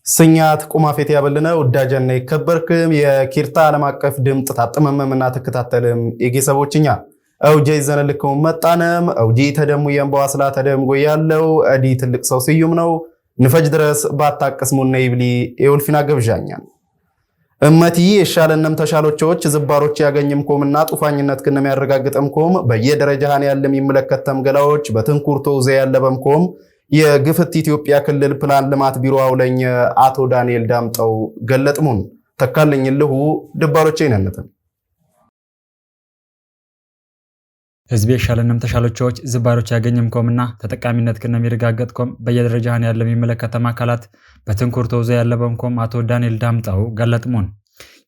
ስኛት ቁማፌት ያበልነ ወዳጀነ ይከበርክም የኪርታ ዓለም አቀፍ ድምጥ ታጥመመምና ተከታተልም የጌሰቦችኛ አውጄ ዘነልከው መጣነም አውጄ ተደሙ የምባዋስላ ተደም ጎያለው አዲ ትልቅ ሰው ስዩም ነው ንፈጅ ድረስ ባታቀስሙና ይብሊ የውልፊና ገብጃኛን እመቲ የሻለንም ተሻሎቾች ዝባሮች ያገኝም ኮምና ጡፋኝነት ከነም ያረጋግጠም ኮም በየደረጃሃን ያለም ይመለከተም ገላዎች በትንኩርቶ ዘ ያለበም ኮም የግፍት ኢትዮጵያ ክልል ፕላን ልማት ቢሮ አውለኝ አቶ ዳንኤል ዳምጠው ገለጥሙን ተካልኝ ለሁ ድባሮቼ ነነተም ህዝብ የሻለንም ተሻሎቾች ዝባሮች ያገኝም ኮምና ተጠቃሚነት ከነም ይረጋገጥኮም በየደረጃሃን ያለም ይመለከተም አካላት በትንኩርቶ ዘ ያለበም ኮም አቶ ዳንኤል ዳምጠው ገለጥሙን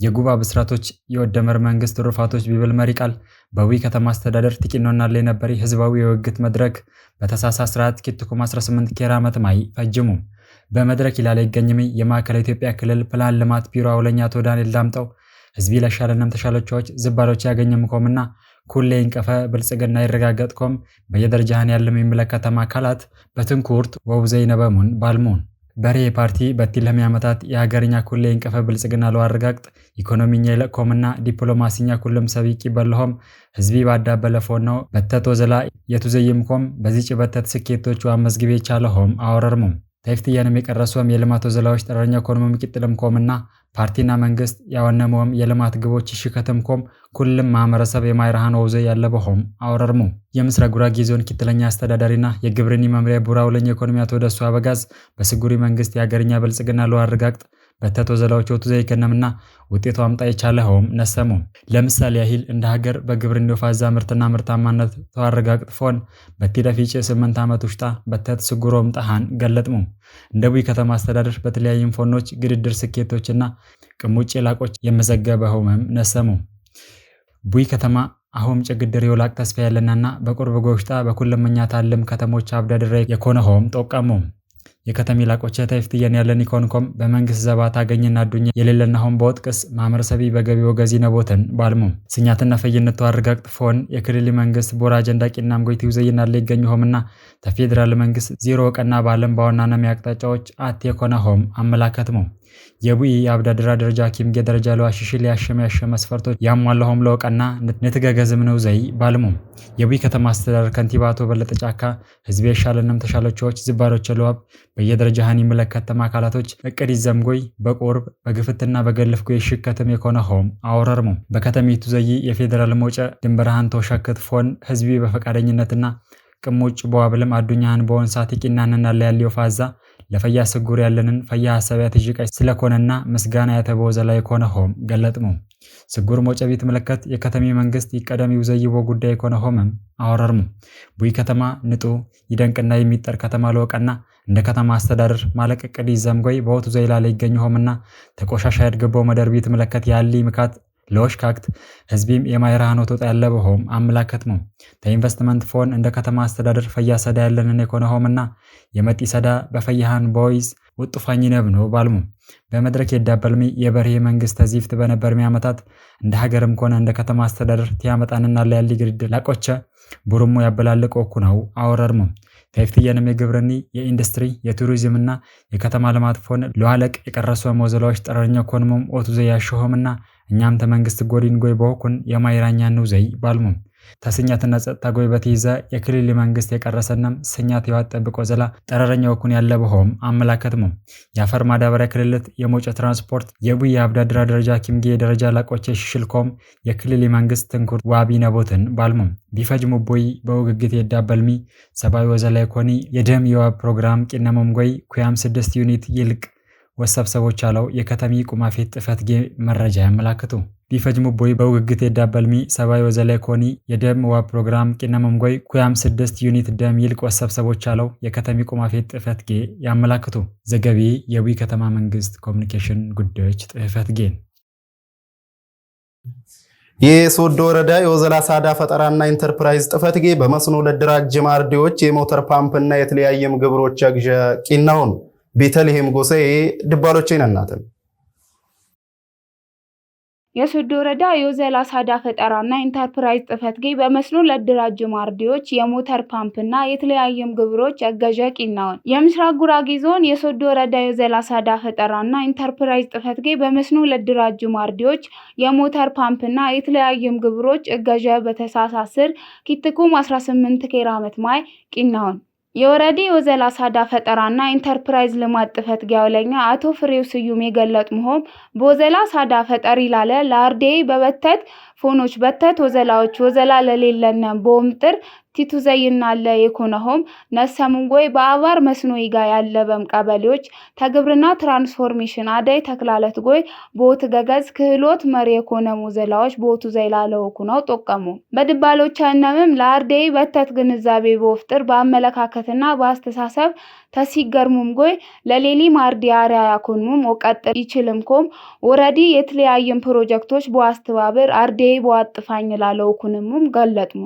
የጉባ ብስራቶች የወደመር መንግስት ሩፋቶች ቢብል መሪ ቃል በዊ ከተማ አስተዳደር ጥቂኖና ላይ ነበር ህዝባዊ የውግት መድረክ በተሳሳ ስርዓት ኪትኩም 18 ኬራ መጥማይ ፈጅሙ በመድረክ ይላል ይገኝም የማዕከላዊ ኢትዮጵያ ክልል ፕላን ልማት ቢሮ አውለኛ አቶ ዳንኤል ዳምጠው ህዝብ ለሻለንም ተሻሎቾች ዝባሮች ያገኝም ኮምና ኩሌ እንቀፈ ብልጽግና ይረጋገጥኮም በየደረጃሃን ያለም ይመለከተም አካላት በትንኩርት ወውዘይ ነበሙን ባልሙን በሬ ፓርቲ በትለም ያመታት የሀገርኛ ኩሌ እንቀፈ ብልጽግና ለዋረጋግጥ ኢኮኖሚኛ ይለቆምና ዲፕሎማሲኛ ኩለም ሰቢቂ በለሆም ህዝቢ ባዳበለፎን ነው በተቶ ዘላ የቱዘይምኮም በዚህ ጭበተት ስኬቶቹ አመዝግቤ ቻለሆም አወረርሙም ታይፍትያንም የቀረሱም የልማት ወዘላዎች ጠረኛ ኢኮኖሚ ቅጥልምኮምና ፓርቲና መንግስት ያወነመውም የልማት ግቦች ይሽከተምኮም ኩልም ማህበረሰብ የማይራሃን ወውዘ ያለበሆም አወረርሙ የምስራቅ ጉራጌ ዞን ኪትለኛ አስተዳዳሪና የግብርኒ መምሪያ ቡራውለኛ ኢኮኖሚ አቶ ደሱ አበጋዝ በስጉሪ መንግስት የሀገርኛ ብልጽግና ለዋረጋግጥ በተቶ ዘላዎች ወቱ ዘይከነምና ውጤቱ አምጣ የቻለውም ነሰሙ ለምሳሌ ያህል እንደ ሀገር በግብርናው ፋዛ ምርትና ምርታማነት ተዋረጋግጥፎን በትደፊጭ 8 ዓመት ውሽጣ በተት ስጉሮም ጣሃን ገለጥሙ እንደቡይ ከተማ አስተዳደር በተለያዩ ፎኖች ግድድር ስኬቶችና ቅሙጭ ላቆች የመዘገበውም ነሰሙ ቡይ ከተማ አሁን ጭግድር የውላቅ ተስፋ ያለናና በቁርብ ጎሽጣ በኩልመኛ ታለም ከተሞች አብዳድረ የኮነሆም ጠቀሙ የከተሚ ላቆች ታይፍትየን ያለን ኢኮኖኮም በመንግስት ዘባት አገኘና ዱኛ የሌለናሆም በወጥቅስ ማህበረሰቢ በገቢ ወገዚ ነቦተን ባልሙ ስኛትና ፈይነት ተዋረጋግጥ ፎን የክልል መንግስት ቦራ አጀንዳቂናም ጎይቲ ውዘይና ለይገኝሆምና ተፌደራል መንግስት ዜሮ ቀና ባለም ባወናና የሚያቅጣጫዎች አት የኮነሆም አመላከትሙ የቡይ አብዳድራ ደረጃ ኪምጌ ደረጃ ለዋሽሽል ያሸመ መስፈርቶች ያሟላሆም ለወቀና ንትገገዝም ነው ዘይ ባልሙ የቡይ ከተማ አስተዳደር ከንቲባ አቶ በለጠ ጫካ ህዝብ የሻለንም ተሻሎቾች ዝባሮች ለዋብ በየደረጃሃን ይመለከተም አካላቶች እቅድ ይዘምጎይ በቁርብ በግፍትና በገልፍጎ ይሽከተም የኮነሆም አወረርሙ በከተሚቱ ዘይ የፌደራል ሞጨ ድንበርሃን ተወሸከት ፎን ህዝቢ በፈቃደኝነትና ቅሙጭ በዋብለም አዱኛን በወንሳት ይቂናንና ለያለው ፋዛ ለፈያ ስጉር ያለንን ፈያ ሐሳቢያት ይጅቀይ ስለኮነና ምስጋና ያተበው ዘላይ ኮነሆም ገለጥሙ ስጉር ሞጨቢት መለከት የከተሚ መንግስት ይቀደሚው ዘይቦ ጉዳይ ኮነሆምም አወረርሙ ቡይ ከተማ ንጡ ይደንቅና የሚጠር ከተማ ለወቀና እንደ ከተማ አስተዳደር ማለቅ እቅድ ይዘምጎይ በወቱ ዘይላ ላይ ይገኝሆምና ተቆሻሻ ያድገበው መደርቢት መለከት ያሊ ምካት ለወሽካክት ህዝቢም የማይራሃኖ ተጣ ያለበሆም አመላከትሙ ተኢንቨስትመንት ፎን እንደ ከተማ አስተዳደር ፈያ ሰዳ ያለንን ኢኮኖሚና የመጢ ሰዳ በፈያሃን ቦይዝ ወጥፋኝ ነብኖ ባልሙ በመድረክ የዳበልሚ የበርሄ መንግስት ተዚፍት በነበር ሚያመታት እንደ ሀገርም ኮነ እንደ ከተማ አስተዳደር ቲያመጣንና ለያሊ ግድድ ላቆቸ ቡሩሙ ያበላልቆኩ ነው አወረርሙ ታይፍትየንም የግብርኒ የኢንዱስትሪ የቱሪዝምና የከተማ ልማት ፎን ለዋለቅ የቀረሱ ሞዘላዎች ጠረኛ ኮንሙም ኦቱ ዘያሽሆምና እኛም ተመንግስት ጎዲን ጎይ በሆኩን የማይራኛ ነው ዘይ ባልሙ ተስኛትና ጸጥታ ጎይ በተይዘ የክልል መንግስት የቀረሰንም ስኛት ያጠብቆ ዘላ ጠረረኛው ኩን ያለበሆም አመላከትሙ ያፈር ማዳበሪያ ክልልት የሞጨ ትራንስፖርት የቡይ አብዳድራ ደረጃ ኪምጌ ደረጃ ላቆች ሽልኮም የክልል መንግስት ትንኩር ዋቢ ነቦትን ባልሙ ቢፈጅሙ ቦይ በውግግት የዳበልሚ ሰባዊ ወዘላይ ኮኒ የደም የዋብ ፕሮግራም ቂነሞም ጎይ ኩያም 6 ዩኒት ይልቅ ወሰብሰቦች አለው የከተሚ ቁማፌት ጥፈት ጌ መረጃ ያመላክቱ ቢፈጅሙ ቦይ በውግግት የዳበልሚ ሰባዊ ወዘላይ ኮኒ የደም ዋ ፕሮግራም ቂነሞም ጎይ ኩያም 6 ዩኒት ደም ይልቅ ወሰብሰቦች አለው የከተሚ ቁማፌት ጥፈት ጌ ያመላክቱ ዘገቢ የቡይ ከተማ መንግስት ኮሙኒኬሽን ጉዳዮች ጥፈት ጌ የሶዶ ወረዳ የወዘላ ሳዳ ፈጠራና ኢንተርፕራይዝ ጥፈት ጌ በመስኖ ለድራጅ ማርዲዎች የሞተር ፓምፕና የተለያየም ግብሮች አግጀ ቂናውን ቤተልሔም ጎሴ ድባሎቼ ነናተም የሶዶ ወረዳ የወዘላ ሳዳ ፈጠራና ኢንተርፕራይዝ ጽሕፈት ቤት በመስኖ ለድራጅ ማርዲዎች የሞተር ፓምፕና የተለያየም ግብሮች እገዛ ቂናውን የምስራቅ ጉራጌ ዞን የሶዶ ወረዳ የወዘላ ሳዳ ፈጠራና ኢንተርፕራይዝ ጽሕፈት ቤት በመስኖ ለድራጅ ማርዲዎች የሞተር ፓምፕና የተለያየም ግብሮች እገዛ በተሳሳስር ኪትኩም 18 ኬራ ዓመት ማይ ቂናውን የወረዲ ወዘላ ሳዳ ፈጠራና ኢንተርፕራይዝ ልማት ጽሕፈት ቤት ያውለኛ አቶ ፍሬው ስዩም የገለጥሙም በወዘላ ሳዳ ፈጠሪ ላለ ላርዴ በበተት ፎኖች በተት ወዘላዎች ወዘላ ለሌለና ቦምጥር ቲቱ ዘይናለ የኮነሆም ነሰሙንጎይ በአባር መስኖ ይጋ ያለበም ቀበሌዎች ተግብርና ትራንስፎርሜሽን አዳይ ተክላለት ጎይ ቦት ገገዝ ክህሎት መሪ የኮነሙ ወዘላዎች ቦቱ ዘይላለው ኩነው ተጠቀሙ በድባሎቻነምም ላርዴ በተት ግንዛቤ በወፍጥር በአመለካከትና በአስተሳሰብ ተሲገርሙም ጎይ ለሌሊ ማርዲያሪያ ያኮኑም ወቀጥር ይችልምኮም ወረዲ የተለያየም ፕሮጀክቶች በአስተባበር አርዴ በዋጥፋኝ ላለው ኩንሙም ገለጥሙ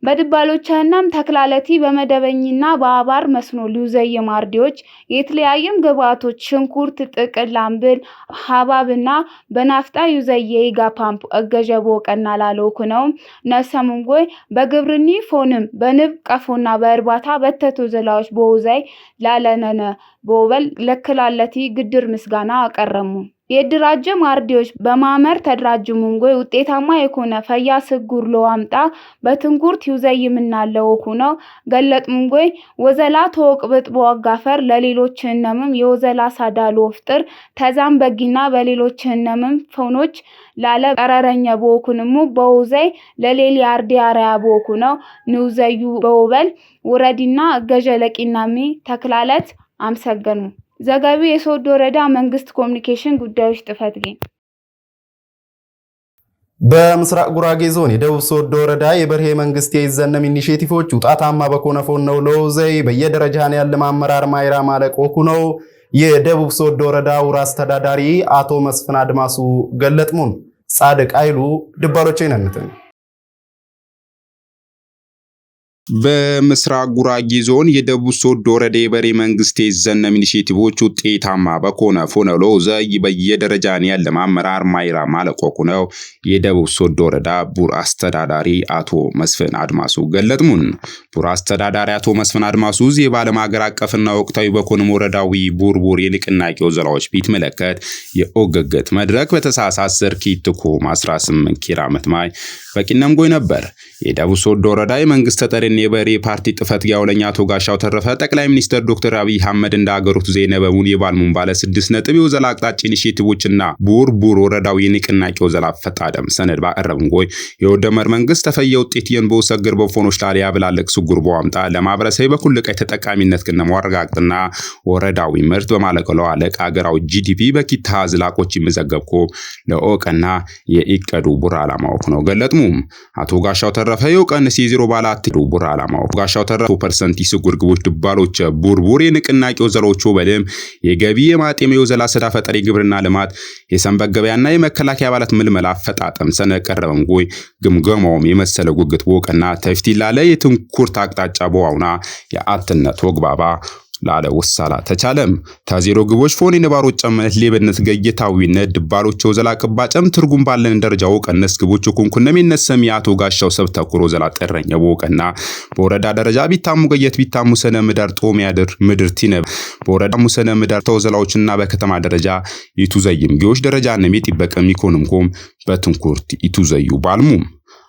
በድባሎቻናም ተክላለቲ በመደበኝና በአባር መስኖ ሊውዘይ ማርዲዎች የተለያየም ግብአቶች ሽንኩርት ጥቅል አምብል ሐባብና በናፍጣ ዩዘይ የይጋ ፓምፕ እገጀቦ ቀና ላለው ኩነው ነሰሙንጎይ በግብርኒ ፎንም በንብ ቀፎና በእርባታ በተቶ ዘላዎች በውዘይ ላለነነ በወል ለክላለቲ ግድር ምስጋና አቀረሙ የድራጀ ማርዲዎች በማመር ተድራጅሙንጎይ ውጤታማ የኮነ ፈያ ስጉር ለዋምጣ በትንኩርት ዩዘይምናለው ሆነው ገለጥሙንጎይ ወዘላ ተወቅብጥ በዋጋፈር ለሌሎች እነምም የወዘላ ሳዳሉ ወፍጥር ተዛም በጊና በሌሎች እነምም ፎኖች ላለ ቀረረኛ ቦኩንሙ በውዘይ ለሌሊ አርዲያሪያ ቦኩነው ንውዘዩ በወበል ወረዲና ገጀለቂናሚ ተክላለት አምሰገኑ ዘጋቢው የሶዶ ወረዳ መንግስት ኮሙኒኬሽን ጉዳዮች ጽሕፈት ቤት በምስራቅ ጉራጌ ዞን የደቡብ ሶዶ ወረዳ የበርሄ መንግስት የይዘነም ኢኒሼቲቮች ውጣታማ በኮነፎን ነው ለውዘይ በየደረጃን ያለ ማመራር ማይራ ማለቆ ነው የደቡብ ሶዶ ወረዳ ውራ አስተዳዳሪ አቶ መስፍን አድማሱ ገለጥሙን ጻድቅ አይሉ ድባሎች ይነንተን በምስራቅ ጉራጌ ዞን የደቡብ ሶዶ ወረዳ የበርሄ መንግስት የይዘነም ኢኒሼቲቮች ውጤታማ በኮነፎን ነው ለውዘይ በየደረጃን ያለ ማመራር ማይራ ማለቆ ነው የደቡብ ሶዶ ወረዳ ቡር አስተዳዳሪ አቶ መስፍን አድማሱ ገለጥሙን ቡር አስተዳዳሪ አቶ መስፍን አድማሱ የባለም ሀገር አቀፍና ወቅታዊ በኮነም ወረዳዊ ቡርቡር የንቅናቄው ዘላዎች ቢት መለከት የኦገገት መድረክ በተሳሳሰር ኪትኩም 18 ኪራ ዓመት ማይ በቂነም ጎይ ነበር የደቡብ ሶዶ ወረዳ የመንግስት ተጠሪና የበርሄ ፓርቲ ጽሕፈት ቤት ያውለኛ አቶ ጋሻው ተረፈ ጠቅላይ ሚኒስትር ዶክተር አብይ አህመድ እንዳገሩት ዘይነበሙን የባልሙን ባለ 6 ነጥብ የወዘላ አቅጣጫ ኢኒሼቲቮችና ቡርቡር ወረዳዊ የንቅናቄው ዘላ ፈጣደም ሰነድ ባቀረብን ጎይ የወደመር መንግስት ተፈየ ውጤት የንበውሰግር በፎኖች ላሊያ ብላለቅ ሱጉር በዋምጣ ለማብረሰይ በኩል ለቀይ ተጠቃሚነት ከነ ማረጋግጥና ወረዳዊ ምርት በማለቀለው አለቅ አገራው ጂዲፒ በኪታ ዝላቆች ይመዘገብኮ ለኦቀና የኢቀዱ ቡር አላማው ነው ገለጥሙ አቶ ጋሻው ተረፈ የኦቀንስ የ0 ባላት ቡር አላማው ጋሻው ተረፈ 2% ይስጉር ግቦች ድባሎች ቡርቡር የንቅናቄው ዘሎቹ በደም የገቢ የማጤሚው ዘላ ሰዳ ፈጠሪ ግብርና ልማት የሰንበት ገበያና የመከላከያ አባላት ምልመላ ፈጣጠም ሰነድ ቀረበም ጎይ ግምገማውም የመሰለ ጉግት ወቀና ተፍቲላለ የትንኩርት አቅጣጫ በዋውና የአትነት ወግባባ ላለ ወሳላ ተቻለም ታዜሮ ግቦች ፎን የነባሮች ጨመነት ሌብነት ገየታዊነት ድባሎቹ ዘላቅባጨም ትርጉም ባለን ደረጃው ቀነስ ግቦቹ ኩንኩነም የነሰም ያቶ ጋሻው ሰብ ተኩሮ ዘላ ጠረኛ ወቀና በወረዳ ደረጃ ቢታሙ ገየት ቢታሙ ሰነ ምዳር ጦም ያድር ምድር ቲነብ በወረዳ ሙሰነ ምዳር ተወዘላዎችና በከተማ ደረጃ ይቱዘይም ግዮች ደረጃ ነሚጥ ይበቀም ይኮንምኮም በትንኩርት ይቱዘዩ ባልሙም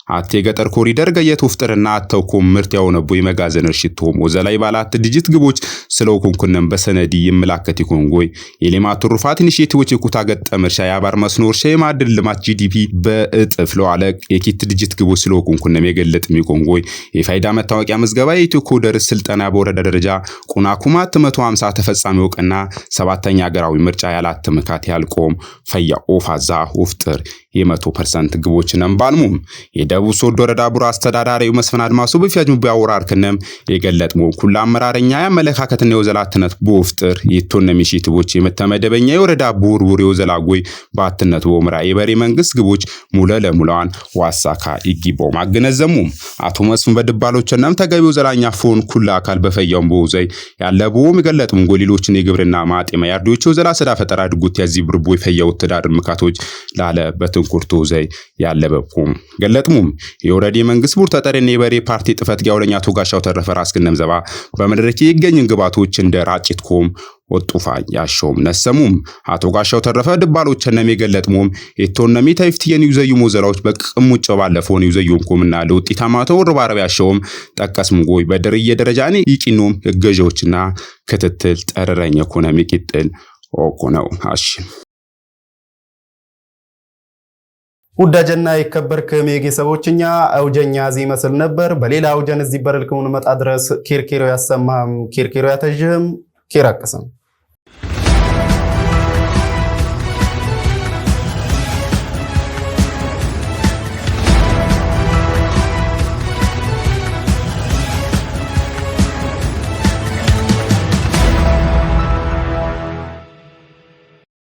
አቴ ገጠር ኮሪደር ገየት ወፍጥርና አተውኩም ምርት ያውነቦ የመጋዘን እርሽቶም ወዘላይ ባላት ዲጂት ግቦች ስለው ኩንኩነም በሰነዲ ይመላከት ይኮንጎይ የሌማት ትሩፋት ኢኒሼቲቮች የኩታ ገጠም እርሻ ያባር መስኖ እርሻ የማዕድን ልማት ጂዲፒ በእጥፍ ለዋለ የኪት ዲጂት ግቦች ስለው ኩንኩነም የገለጥም ይኮንጎይ የፋይዳ መታወቂያ ምዝገባ የኢትዮ ኮደር ስልጠና በወረዳ ደረጃ ቁናኩማ 150 ተፈጻሚ ወቀና 7ኛ ሀገራዊ ምርጫ ያላት ምካት ያልቆም ፈያ ኦፋዛ ወፍጥር የ100% ግቦችንም ባልሙም የደቡብ ሶዶ ወረዳ ቡር አስተዳዳሪው መስፍን አድማሱ በፊያጅሙ ቢያወራር ከነም የገለጥሙ ኩላ አመራረኛ ያመለካከትና የወዘላትነት በወፍጥር የቶነም ኢኒሼቲቮች የመተመደበኛ የወረዳ ቡርቡር የወዘላጎይ ባትነት ወምራ የበርሄ መንግስት ግቦች ሙለ ለሙላዋን ዋሳካ ይግቦ ማገነዘሙም አቶ መስፍን በድባሎችናም ተገቢው ዘላኛ ፎን ኩላ አካል በፈያው በውዘይ ያለበው የገለጥሙ ጎሊሎችን የግብርና ማጤማ ያርዶቹ ዘላ ሰዳ ፈጠራ ድጉት ያዚ ብርቦ የፈያው ተዳር ምካቶች ላለ ትንኩርቱ ዘይ ያለበኩም ገለጥሙም የወረዴ መንግስት ቡር ተጠረኔ በሬ ፓርቲ ጥፈት ጋውለኛ ቶጋሻው ተረፈ ራስክነም ዘባ በመድረክ ይገኝ ግባቶች እንደ ራጭትኩም ወጡፋ ያሾም ነሰሙም አቶ ጋሻው ተረፈ ድባሎች ነም የገለጥሙም የቶነሚ ታይፍቲየን ይዘዩ ሞዘራዎች በቅሙጭ ባለፈውን ይዘዩንኩምና ለውጤታማ ተወር ባረብ ያሾም ጠቀስም ጎይ በደረየ ደረጃኔ ይቂኑም ገገጆችና ክትትል ጠረረኝ ኢኮኖሚ ቂጥል ኦኮነው አሽ ውዳጀና ይከበርክም የጌሰቦችኛ አውጀኛ እዚህ መስል ነበር በሌላ አውጀን እዚህ በረልከውን መጣ ድረስ ኪርኪሮ ያሰማም ኪርኪሮ ያተጅም ኪራቀሰም